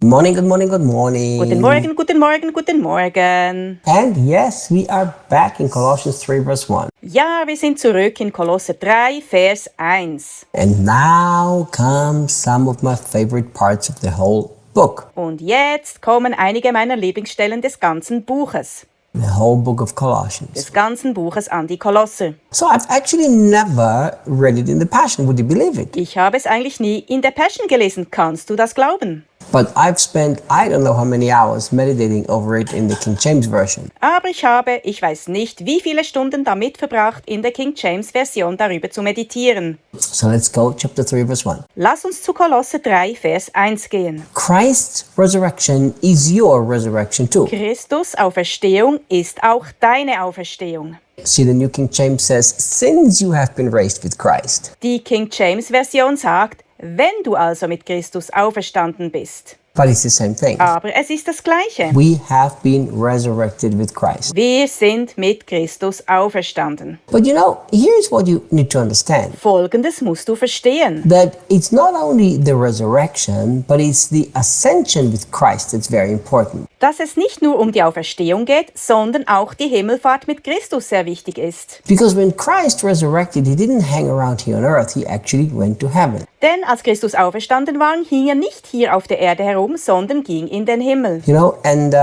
Morning, good morning, good morning. Guten Morgen, guten Morgen, guten Morgen. And yes, we are back in Colossians 3 verse 1. Ja, wir sind zurück in Kolosser 3, Vers 1. And now come some of my favorite parts of the whole book. Und jetzt kommen einige meiner Lieblingsstellen des ganzen Buches. The whole book of Colossians. Des ganzen Buches an die Kolosser. So I've actually never read it in the Passion. Would you believe it? Ich habe es eigentlich nie in der Passion gelesen. Kannst du das glauben? But I've spent I don't know how many hours meditating over it in the King James Version. Aber ich weiß nicht, wie viele Stunden damit verbracht, in der King James Version darüber zu meditieren. So let's go chapter 3 verse 1. Lass uns zu Kolosser 3, Vers 1 gehen. Christ's resurrection is your resurrection too. Christus Auferstehung ist auch deine Auferstehung. See, the New King James says, since you have been raised with Christ. Die King James Version sagt, wenn du also mit Christus auferstanden bist. But it's the same thing. Aber es ist das Gleiche. We have been resurrected with Christ. Wir sind mit Christus auferstanden. But you know, here's what you need to understand. Folgendes musst du verstehen. That it's not only the resurrection, but it's the ascension with Christ that's very important. Dass es nicht nur um die Auferstehung geht, sondern auch die Himmelfahrt mit Christus sehr wichtig ist. Because when Christ resurrected, he didn't hang around here on earth. He actually went to heaven. Denn als Christus auferstanden war, hing er nicht hier auf der Erde herum, sondern ging in den Himmel. You know, and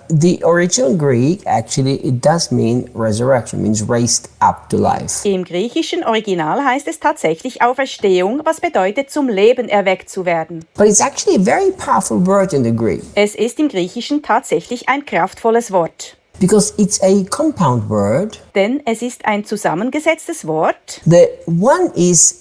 the original Greek, actually, it does mean resurrection, means raised up to life. Im griechischen Original heißt es tatsächlich Auferstehung, was bedeutet, zum Leben erweckt zu werden. But it's actually a very powerful word in the Greek. Es ist im Griechischen tatsächlich ein kraftvolles Wort. Because it's a compound word. Denn es ist ein zusammengesetztes Wort. The one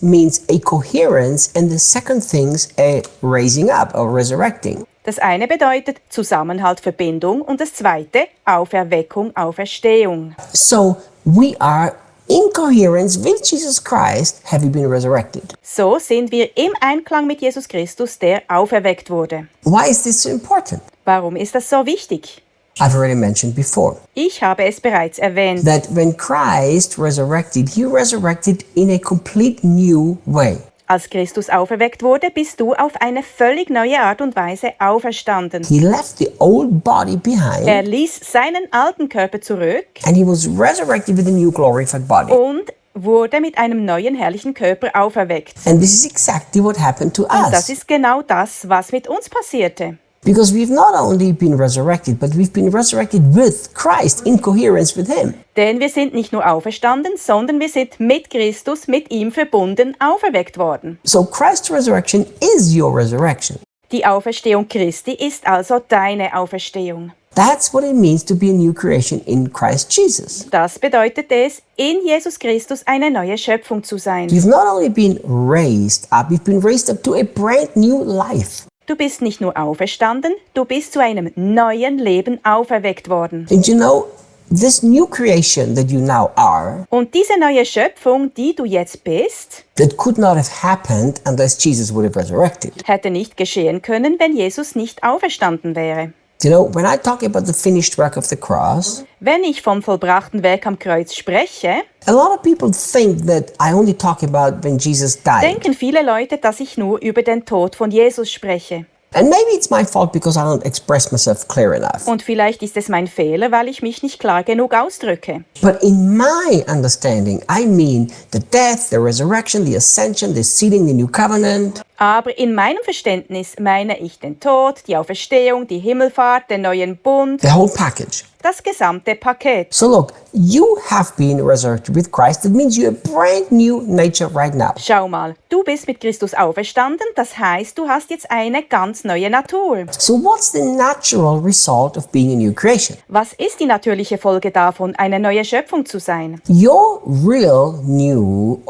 means a coherence, and the second thing's a raising up or resurrecting. Das eine bedeutet Zusammenhalt, Verbindung und das zweite Auferweckung, Auferstehung. So we are in coherence with Jesus Christ, having been resurrected. So sind wir im Einklang mit Jesus Christus, der auferweckt wurde. Why is this so important? Warum ist das so wichtig? I've already mentioned before Ich habe es bereits erwähnt. that when Christ resurrected, he resurrected in a complete new way. Als Christus auferweckt wurde, bist du auf eine völlig neue Art und Weise auferstanden. He left the old body behind Er ließ seinen alten Körper zurück and he was resurrected with a new glorified body. und wurde mit einem neuen herrlichen Körper auferweckt. And this is exactly what happened to Und das us. ist genau das, was mit uns passierte. Because we've not only been resurrected, but we've been resurrected with Christ in coherence with him. Denn wir sind nicht nur auferstanden, sondern wir sind mit Christus, mit ihm verbunden, auferweckt worden. So Christ's resurrection is your resurrection. Die Auferstehung Christi ist also deine Auferstehung. That's what it means to be a new creation in Christ Jesus. Das bedeutet es, in Jesus Christus eine neue Schöpfung zu sein. You've not only been raised up, you've been raised up to a brand new life. Du bist nicht nur auferstanden, du bist zu einem neuen Leben auferweckt worden. And you know, this new creation that you now are, Und diese neue Schöpfung, die du jetzt bist, that could not have happened unless Jesus would have resurrected. hätte nicht geschehen können, wenn Jesus nicht auferstanden wäre. You know, when I talk about the finished work of the cross, Wenn ich vom vollbrachten Werk am Kreuz spreche, a lot of people think that I only talk about when Jesus died. denken viele Leute, dass ich nur über den Tod von Jesus spreche. And maybe it's my fault because I don't express myself clear enough. Und vielleicht ist es mein Fehler, weil ich mich nicht klar genug ausdrücke. But in my understanding, I mean the death, the resurrection, the ascension, the sealing, the new covenant. Aber in meinem Verständnis meine ich den Tod, die Auferstehung, die Himmelfahrt, den neuen Bund, The whole package. das gesamte Paket. So look, you have been resurrected with Christ. That means you're a brand new nature right now. Schau mal, du bist mit Christus auferstanden, das heißt, du hast jetzt eine ganz neue Natur. So what's the natural result of being a new creation? Was ist die natürliche Folge davon, eine neue Schöpfung zu sein? Your real you,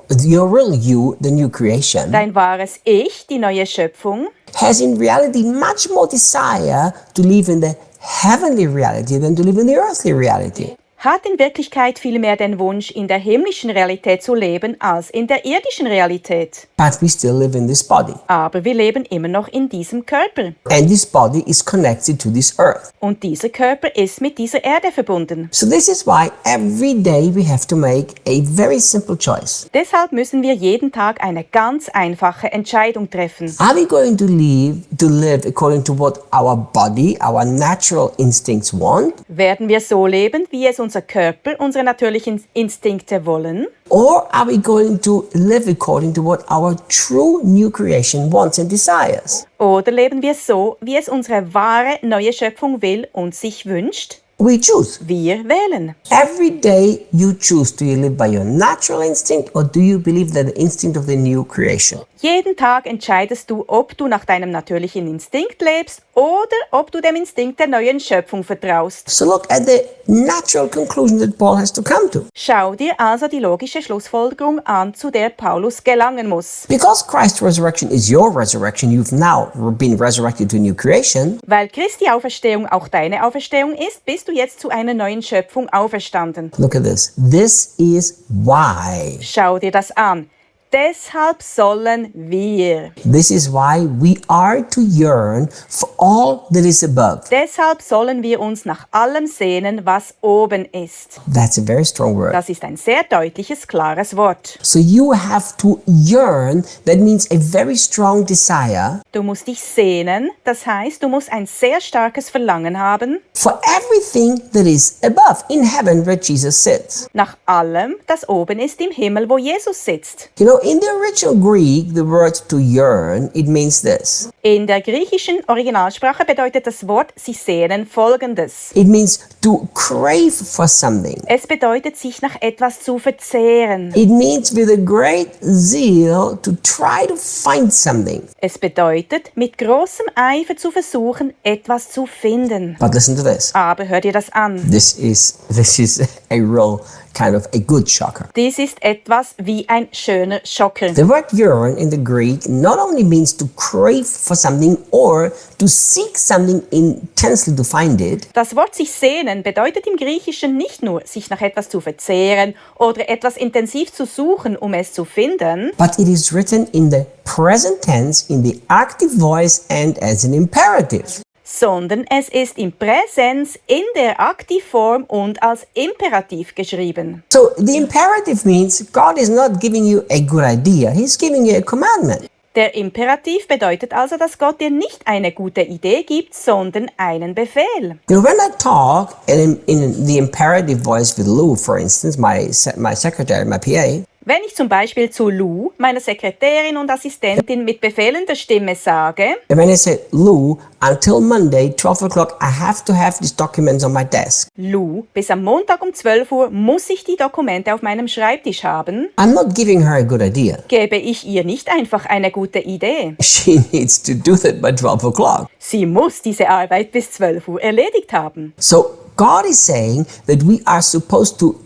the new creation, Dein wahres Ich, die neue Schöpfung, has in reality much more desire to live in the heavenly reality than to live in the earthly reality. hat in Wirklichkeit vielmehr den Wunsch, in der himmlischen Realität zu leben, als in der irdischen Realität. But we still live in this body. Aber wir leben immer noch in diesem Körper. And this body is connected to this earth. Und dieser Körper ist mit dieser Erde verbunden. So this is why every day we have to make a very simple choice. Deshalb müssen wir jeden Tag eine ganz einfache Entscheidung treffen. Are we going to live according to what our body, our natural instincts want? Werden wir so leben, wie es unser Körper, unsere natürlichen Instinkte wollen? Or are we going to live according to what our true new creation wants and desires? Oder leben wir so, wie es unsere wahre neue Schöpfung will und sich wünscht? We choose. Wir wählen. Every day you choose, do you live by your natural instinct or do you believe that the instinct of the new creation? Jeden Tag entscheidest du, ob du nach deinem natürlichen Instinkt lebst oder ob du dem Instinkt der neuen Schöpfung vertraust. So look at the natural conclusion that Paul has to come to. Schau dir also die logische Schlussfolgerung an, zu der Paulus gelangen muss. Because Christ's resurrection is your resurrection, you've now been resurrected to a new creation. Weil Christi Auferstehung auch deine Auferstehung ist, bist du jetzt zu einer neuen Schöpfung auferstanden. Look at this. This is why. Schau dir das an. Deshalb sollen wir. This is why we are to yearn for all that is above. Deshalb sollen wir uns nach allem sehnen, was oben ist. That's a very strong word. Das ist ein sehr deutliches, klares Wort. So you have to yearn, that means a very strong desire Du musst dich sehnen, das heißt, du musst ein sehr starkes Verlangen haben for everything that is above, in heaven where Jesus sits. nach allem, das oben ist im Himmel, wo Jesus sitzt. You know, in the original Greek, the word to yearn, it means this. In der griechischen Originalsprache bedeutet das Wort sich sehnen folgendes. It means to crave for something. Es bedeutet, sich nach etwas zu verzehren. It means with a great zeal to try to find something. Es bedeutet, mit großem Eifer zu versuchen, etwas zu finden. But listen to this. Aber hör dir das an. This is a real kind of a good shocker. Dies ist etwas wie ein schöner Schocker. The word yearn in the Greek not only means to crave for something or to seek something intensely to find it. Das Wort sich sehnen bedeutet im Griechischen nicht nur, sich nach etwas zu verzehren oder etwas intensiv zu suchen, um es zu finden, But it is written in the present tense, in the active voice and as an imperative. sondern es ist im Präsens, in der Aktivform und als Imperativ geschrieben. So the imperative means God is not giving you a good idea. He's giving you a commandment. Der Imperativ bedeutet also, dass Gott dir nicht eine gute Idee gibt, sondern einen Befehl. You know, when I talk in the imperative voice with Lou, for instance, my secretary, my PA, Wenn ich zum Beispiel zu Lou, meiner Sekretärin und Assistentin, mit befehlender Stimme sage, and when I say, Lou, until Monday, 12 o'clock, I have to have these documents on my desk. Lou, bis am Montag um 12 Uhr muss ich die Dokumente auf meinem Schreibtisch haben, I'm not giving her a good idea. gebe ich ihr nicht einfach eine gute Idee. She needs to do that by 12 o'clock. Sie muss diese Arbeit bis 12 Uhr erledigt haben. So God is saying that we are supposed to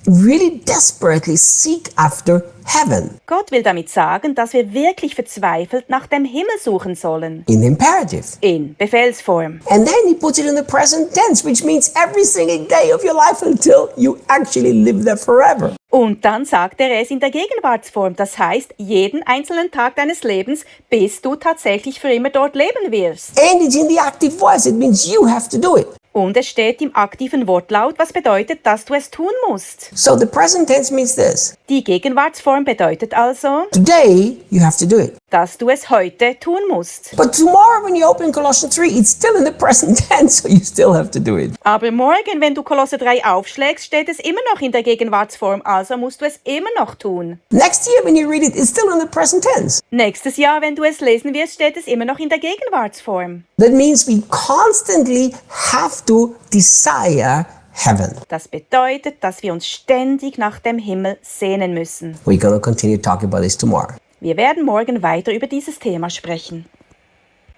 really desperately seek after heaven Gott will damit sagen, dass wir wirklich verzweifelt nach dem Himmel suchen sollen. in the imperative. In Befehlsform. And then he puts it in the present tense, which means every single day of your life until you actually live there forever. Und dann sagt er es in der Gegenwartsform, das heißt, jeden einzelnen Tag deines Lebens, bis du tatsächlich für immer dort leben wirst. And it's in the active voice. It means you have to do it. Und es steht im aktiven Wortlaut, was bedeutet, dass du es tun musst. So the present tense means this. Die Gegenwartsform bedeutet also, Today, you have to do it. dass du es heute tun musst. But tomorrow when you open Colossians 3, it's still in the present tense, so you still have to do it. Aber morgen, wenn du Kolosser 3 aufschlägst, steht es immer noch in der Gegenwartsform, also musst du es immer noch tun. Next year when you read it, it's still in the present tense. Nächstes Jahr, wenn du es lesen wirst, steht es immer noch in der Gegenwartsform. That means we constantly have to desire heaven. Das bedeutet, dass wir uns ständig nach dem Himmel sehnen müssen. We're going to continue talking about this tomorrow. Wir werden morgen weiter über dieses Thema sprechen.